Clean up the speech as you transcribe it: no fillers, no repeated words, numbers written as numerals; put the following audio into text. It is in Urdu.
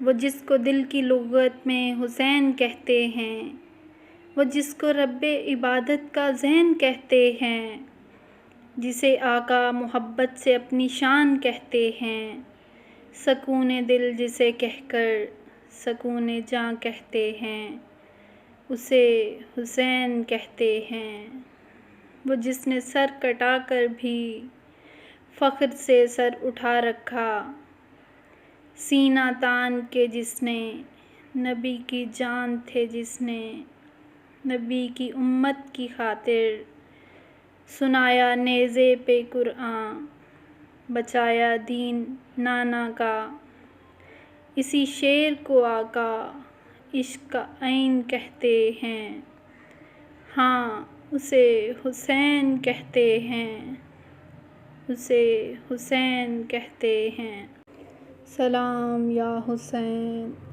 وہ جس کو دل کی لغت میں حسین کہتے ہیں، وہ جس کو رب عبادت کا ذہن کہتے ہیں، جسے آقا محبت سے اپنی شان کہتے ہیں، سکون دل جسے کہہ کر سکون جاں کہتے ہیں، اسے حسین کہتے ہیں۔ وہ جس نے سر کٹا کر بھی فخر سے سر اٹھا رکھا، سینہ تان کے جس نے نبی کی جان تھے، جس نے نبی کی امت کی خاطر سنایا نیزے پہ قرآن، بچایا دین نانا کا، اسی شیر کو آقا عشق کا عین کہتے ہیں۔ ہاں اسے حسین کہتے ہیں، اسے حسین کہتے ہیں۔ سلام یا حسین۔